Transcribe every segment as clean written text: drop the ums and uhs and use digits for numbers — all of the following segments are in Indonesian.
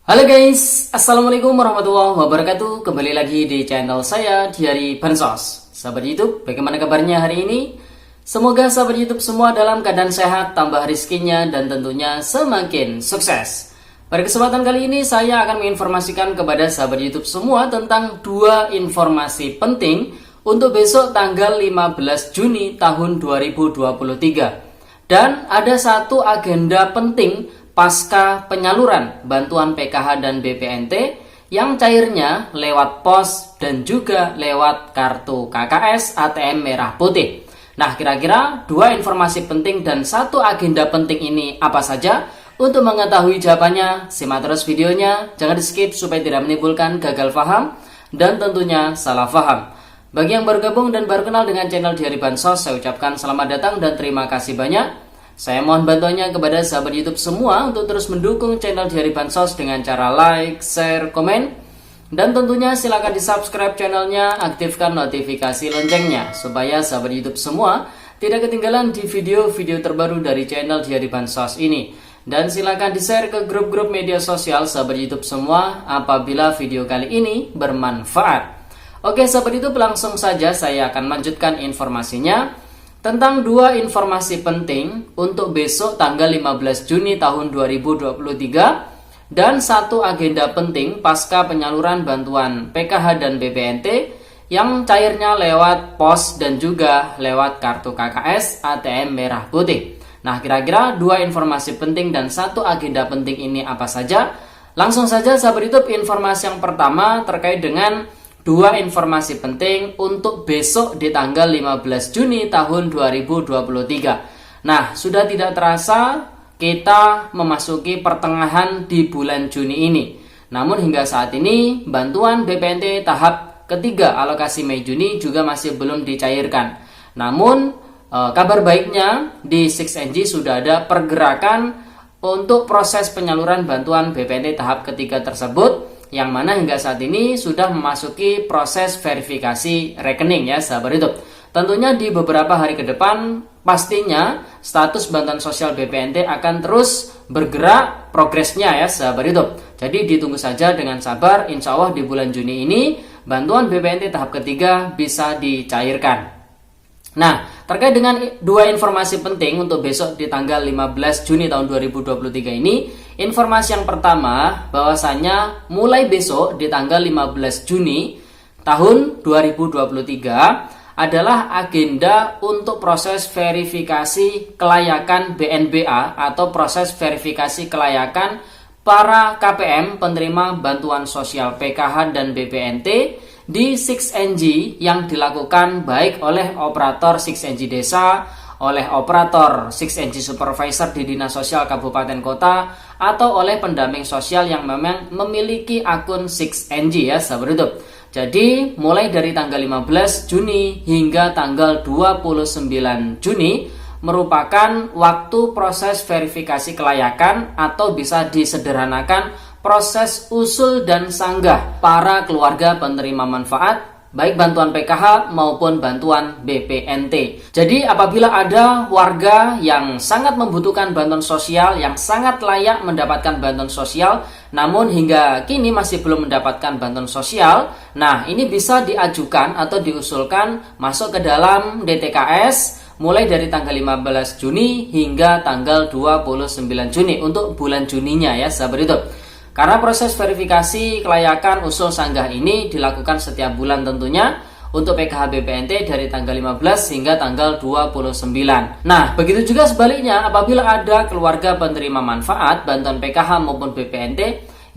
Halo guys, Assalamualaikum warahmatullahi wabarakatuh. Kembali lagi di channel saya Diari Bansos. Sahabat YouTube, bagaimana kabarnya hari ini? Semoga sahabat YouTube semua dalam keadaan sehat, tambah rezekinya, dan tentunya semakin sukses. Pada kesempatan kali ini saya akan menginformasikan kepada sahabat YouTube semua tentang dua informasi penting untuk besok tanggal 15 Juni tahun 2023. Dan ada satu agenda penting pasca penyaluran bantuan PKH dan BPNT yang cairnya lewat pos dan juga lewat kartu KKS ATM merah putih. Nah, kira-kira dua informasi penting dan satu agenda penting ini apa saja? Untuk mengetahui jawabannya, simak terus videonya, jangan di skip supaya tidak menimbulkan gagal paham dan tentunya salah paham. Bagi yang baru gabung dan baru kenal dengan channel Diari Bansos, saya ucapkan selamat datang dan terima kasih banyak. Saya mohon bantuannya kepada sahabat YouTube semua untuk terus mendukung channel Diari Bansos dengan cara like, share, komen, dan tentunya silakan di subscribe channelnya, aktifkan notifikasi loncengnya supaya sahabat YouTube semua tidak ketinggalan di video-video terbaru dari channel Diari Bansos ini. Dan silakan di share ke grup-grup media sosial sahabat YouTube semua apabila video kali ini bermanfaat. Oke sahabat YouTube, langsung saja saya akan lanjutkan informasinya tentang dua informasi penting untuk besok tanggal 15 Juni tahun 2023 dan satu agenda penting pasca penyaluran bantuan PKH dan BPNT yang cairnya lewat pos dan juga lewat kartu KKS ATM merah putih. Nah, kira-kira dua informasi penting dan satu agenda penting ini apa saja? Langsung saja sahabat YouTube, informasi yang pertama terkait dengan dua informasi penting untuk besok di tanggal 15 Juni tahun 2023. Nah, sudah tidak terasa kita memasuki pertengahan di bulan Juni ini. Namun hingga saat ini bantuan BPNT tahap ketiga alokasi Mei Juni juga masih belum dicairkan. Namun kabar baiknya di 6NG sudah ada pergerakan untuk proses penyaluran bantuan BPNT tahap ketiga tersebut, yang mana hingga saat ini sudah memasuki proses verifikasi rekening ya sahabat YouTube. Tentunya di beberapa hari ke depan pastinya status bantuan sosial BPNT akan terus bergerak progresnya ya sahabat YouTube. Jadi ditunggu saja dengan sabar, insya Allah di bulan Juni ini bantuan BPNT tahap ketiga bisa dicairkan. Nah, terkait dengan dua informasi penting untuk besok di tanggal 15 Juni tahun 2023 ini, informasi yang pertama bahwasanya mulai besok di tanggal 15 Juni tahun 2023 adalah agenda untuk proses verifikasi kelayakan BNBA atau proses verifikasi kelayakan para KPM penerima bantuan sosial PKH dan BPNT di 6NG yang dilakukan baik oleh operator 6NG desa, oleh operator 6NG supervisor di Dinas Sosial Kabupaten Kota, atau oleh pendamping sosial yang memang memiliki akun 6NG ya sahabat YouTube. Jadi mulai dari tanggal 15 Juni hingga tanggal 29 Juni merupakan waktu proses verifikasi kelayakan atau bisa disederhanakan proses usul dan sanggah para keluarga penerima manfaat baik bantuan PKH maupun bantuan BPNT. Jadi apabila ada warga yang sangat membutuhkan bantuan sosial, yang sangat layak mendapatkan bantuan sosial, namun hingga kini masih belum mendapatkan bantuan sosial, nah ini bisa diajukan atau diusulkan masuk ke dalam DTKS mulai dari tanggal 15 Juni hingga tanggal 29 Juni untuk bulan Juninya ya sahabat YouTube. Karena proses verifikasi kelayakan usul sanggah ini dilakukan setiap bulan tentunya untuk PKH BPNT dari tanggal 15 hingga tanggal 29. Nah, begitu juga sebaliknya apabila ada keluarga penerima manfaat bantuan PKH maupun BPNT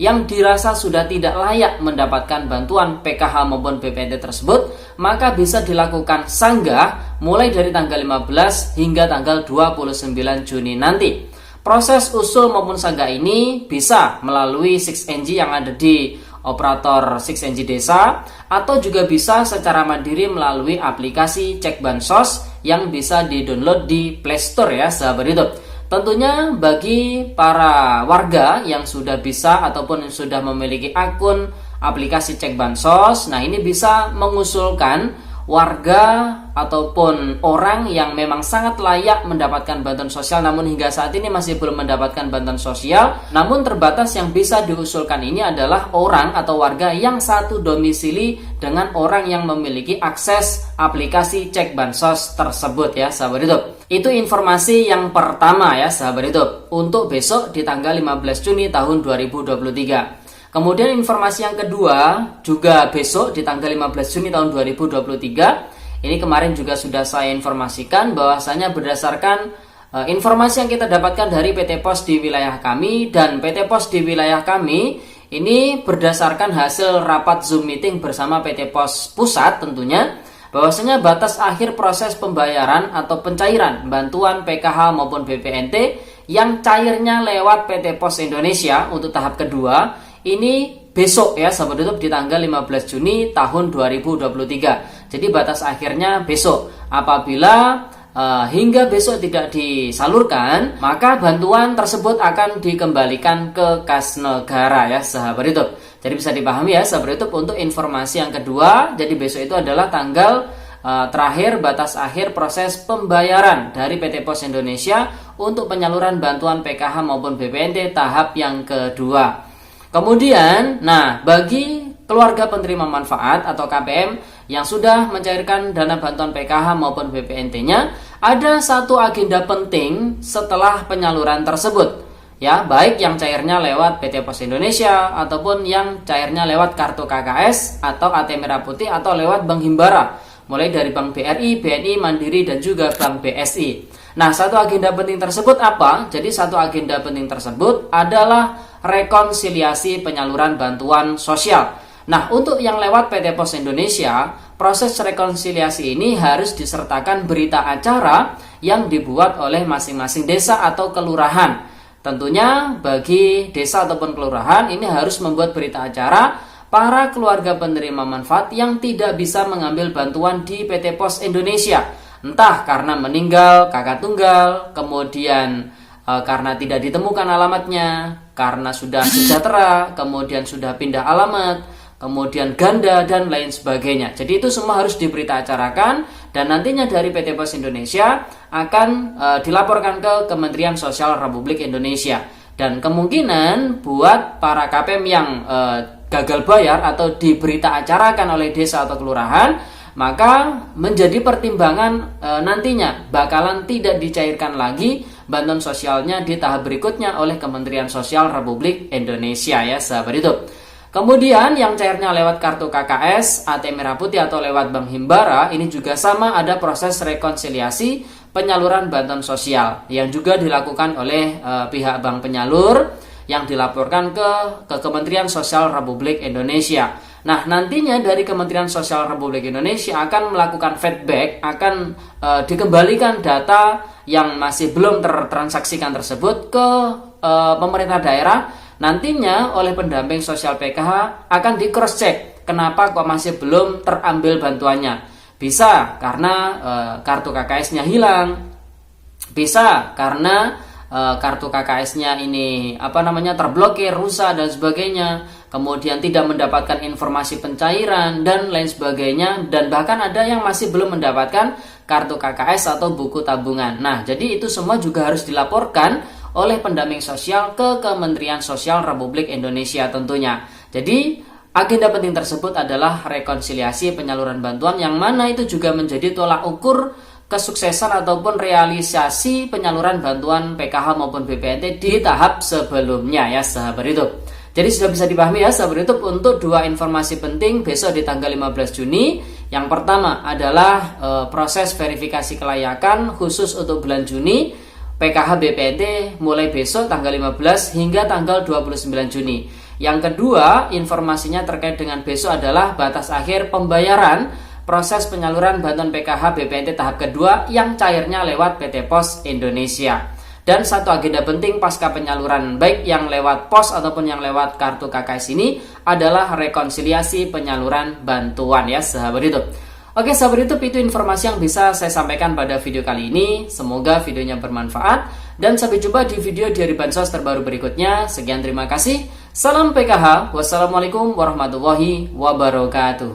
yang dirasa sudah tidak layak mendapatkan bantuan PKH maupun BPNT tersebut, maka bisa dilakukan sanggah mulai dari tanggal 15 hingga tanggal 29 Juni nanti. Proses usul maupun sanggah ini bisa melalui 6NG yang ada di operator 6NG desa, atau juga bisa secara mandiri melalui aplikasi Cek Bansos yang bisa di-download di Play Store ya sahabat YouTube. Tentunya bagi para warga yang sudah bisa ataupun yang sudah memiliki akun aplikasi Cek Bansos, nah ini bisa mengusulkan warga ataupun orang yang memang sangat layak mendapatkan bantuan sosial namun hingga saat ini masih belum mendapatkan bantuan sosial. Namun terbatas yang bisa diusulkan ini adalah orang atau warga yang satu domisili dengan orang yang memiliki akses aplikasi cek bansos tersebut ya sahabat YouTube. Itu informasi yang pertama ya sahabat YouTube untuk besok di tanggal 15 Juni tahun 2023. Kemudian informasi yang kedua juga besok di tanggal 15 Juni tahun 2023. Ini kemarin juga sudah saya informasikan bahwasanya berdasarkan informasi yang kita dapatkan dari PT Pos di wilayah kami, dan PT Pos di wilayah kami ini berdasarkan hasil rapat Zoom meeting bersama PT Pos Pusat tentunya, bahwasanya batas akhir proses pembayaran atau pencairan bantuan PKH maupun BPNT yang cairnya lewat PT Pos Indonesia untuk tahap kedua ini besok ya sahabat YouTube di tanggal 15 Juni tahun 2023. Jadi batas akhirnya besok. Apabila hingga besok tidak disalurkan, maka bantuan tersebut akan dikembalikan ke kas negara ya sahabat YouTube. Jadi bisa dipahami ya sahabat YouTube untuk informasi yang kedua. Jadi besok itu adalah tanggal terakhir batas akhir proses pembayaran dari PT Pos Indonesia untuk penyaluran bantuan PKH maupun BPNT tahap yang kedua. Kemudian, bagi keluarga penerima manfaat atau KPM yang sudah mencairkan dana bantuan PKH maupun BPNT-nya, ada satu agenda penting setelah penyaluran tersebut. Ya, baik yang cairnya lewat PT Pos Indonesia ataupun yang cairnya lewat kartu KKS atau ATM Merah Putih atau lewat Bank Himbara, mulai dari Bank BRI, BNI, Mandiri dan juga Bank BSI. Nah, satu agenda penting tersebut apa? Jadi satu agenda penting tersebut adalah rekonsiliasi penyaluran bantuan sosial. Nah, untuk yang lewat PT Pos Indonesia, proses rekonsiliasi ini harus disertakan berita acara yang dibuat oleh masing-masing desa atau kelurahan. Tentunya bagi desa ataupun kelurahan ini harus membuat berita acara para keluarga penerima manfaat yang tidak bisa mengambil bantuan di PT Pos Indonesia, entah karena meninggal, kakak tunggal, kemudian karena tidak ditemukan alamatnya, karena sudah sejahtera, kemudian sudah pindah alamat, kemudian ganda dan lain sebagainya. Jadi itu semua harus diberita acarakan dan nantinya dari PT Pos Indonesia akan dilaporkan ke Kementerian Sosial Republik Indonesia. Dan kemungkinan buat para KPM yang gagal bayar atau diberita acarakan oleh desa atau kelurahan, maka menjadi pertimbangan nantinya bakalan tidak dicairkan lagi bantuan sosialnya di tahap berikutnya oleh Kementerian Sosial Republik Indonesia ya sahabat YouTube. Kemudian yang cairnya lewat kartu KKS, ATM Merah Putih atau lewat Bank Himbara ini juga sama, ada proses rekonsiliasi penyaluran bantuan sosial yang juga dilakukan oleh pihak bank penyalur yang dilaporkan ke Kementerian Sosial Republik Indonesia. Nah, nantinya dari Kementerian Sosial Republik Indonesia akan melakukan feedback, akan dikembalikan data yang masih belum tertransaksikan tersebut ke pemerintah daerah. Nantinya oleh pendamping sosial PKH akan di cross check kenapa kok masih belum terambil bantuannya. Bisa karena kartu KKS-nya hilang, bisa karena kartu KKS-nya ini terblokir, rusak dan sebagainya, kemudian tidak mendapatkan informasi pencairan dan lain sebagainya, dan bahkan ada yang masih belum mendapatkan kartu KKS atau buku tabungan. Nah, jadi itu semua juga harus dilaporkan oleh pendamping sosial ke Kementerian Sosial Republik Indonesia tentunya. Jadi agenda penting tersebut adalah rekonsiliasi penyaluran bantuan, yang mana itu juga menjadi tolak ukur kesuksesan ataupun realisasi penyaluran bantuan PKH maupun BPNT di tahap sebelumnya ya sahabat YouTube. Jadi sudah bisa dipahami ya sahabat YouTube untuk dua informasi penting besok di tanggal 15 Juni. Yang pertama adalah proses verifikasi kelayakan khusus untuk bulan Juni PKH BPNT mulai besok tanggal 15 hingga tanggal 29 Juni. Yang kedua, informasinya terkait dengan besok adalah batas akhir pembayaran proses penyaluran bantuan PKH BPNT tahap kedua yang cairnya lewat PT Pos Indonesia. Dan satu agenda penting pasca penyaluran baik yang lewat pos ataupun yang lewat kartu KKS ini adalah rekonsiliasi penyaluran bantuan ya sahabat YouTube. Oke sahabat YouTube, itu informasi yang bisa saya sampaikan pada video kali ini. Semoga videonya bermanfaat dan sampai jumpa di video diari bansos terbaru berikutnya. Sekian, terima kasih. Salam PKH. Wassalamualaikum warahmatullahi wabarakatuh.